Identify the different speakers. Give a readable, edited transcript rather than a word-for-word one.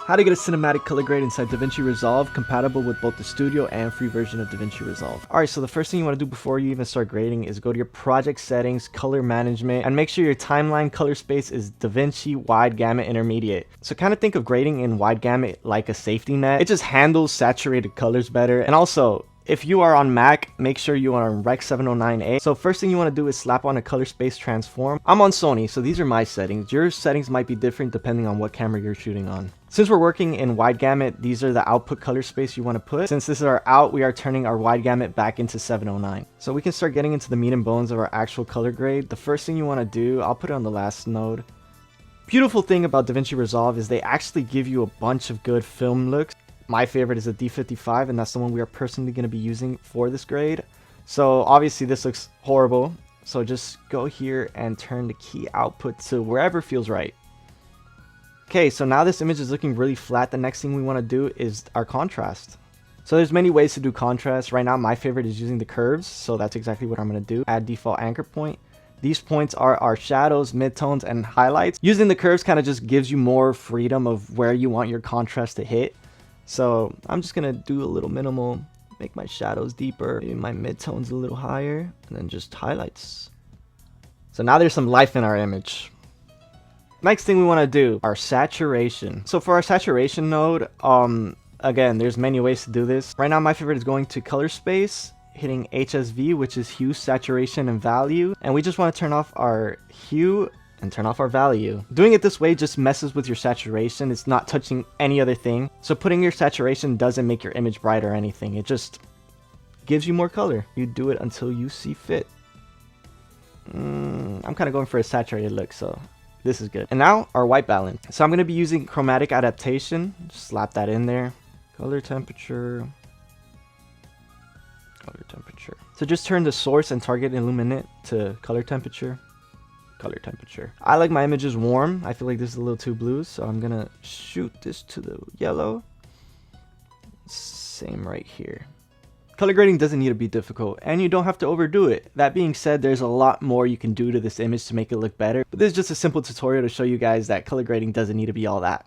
Speaker 1: How to get a cinematic color grade inside Davinci Resolve, compatible with both the studio and free version of Davinci Resolve. Alright, so the first thing you want to do before you even start grading is go to your project settings, color management, and make sure your timeline color space is Davinci Wide Gamut Intermediate. So kind of think of grading in wide gamut like a safety net. It just handles saturated colors better. And also, if you are on Mac, make sure you are on Rec 709A. So first thing you want to do is slap on a color space transform. I'm on Sony, so these are my settings. Your settings might be different depending on what camera you're shooting on. Since we're working in wide gamut, these are the output color space you want to put. Since this is our out, we are turning our wide gamut back into 709. So we can start getting into the meat and bones of our actual color grade. The first thing you want to do, I'll put it on the last node. Beautiful thing about Davinci Resolve is they actually give you a bunch of good film looks. My favorite is a D55, and that's the one we are personally going to be using for this grade. So obviously this looks horrible. So just go here and turn the key output to wherever feels right. Okay, so now this image is looking really flat. The next thing we want to do is our contrast. So there's many ways to do contrast. Right now my favorite is using the curves, so that's exactly what I'm going to do. Add default anchor point. These points are our shadows, midtones, and highlights. Using the curves kind of just gives you more freedom of where you want your contrast to hit. So I'm just going to do a little minimal, make my shadows deeper, maybe my midtones a little higher, and then just highlights. So now there's some life in our image. Next thing we want to do, our saturation. So for our saturation node, again, there's many ways to do this. Right now my favorite is going to color space, hitting HSV, which is hue, saturation, and value. And we just want to turn off our hue and turn off our value. Doing it this way just messes with your saturation. It's not touching any other thing. So putting your saturation doesn't make your image bright or anything. It just gives you more color. You do it until you see fit. I'm kind of going for a saturated look, so this is good. And now our white balance. So I'm going to be using chromatic adaptation. Just slap that in there. Color temperature. Color temperature. So just turn the source and target illuminate to color temperature. Color temperature. I like my images warm. I feel like this is a little too blue, so I'm gonna shoot this to the yellow. Same right here. Color grading doesn't need to be difficult, and you don't have to overdo it. That being said, there's a lot more you can do to this image to make it look better, but this is just a simple tutorial to show you guys that color grading doesn't need to be all that.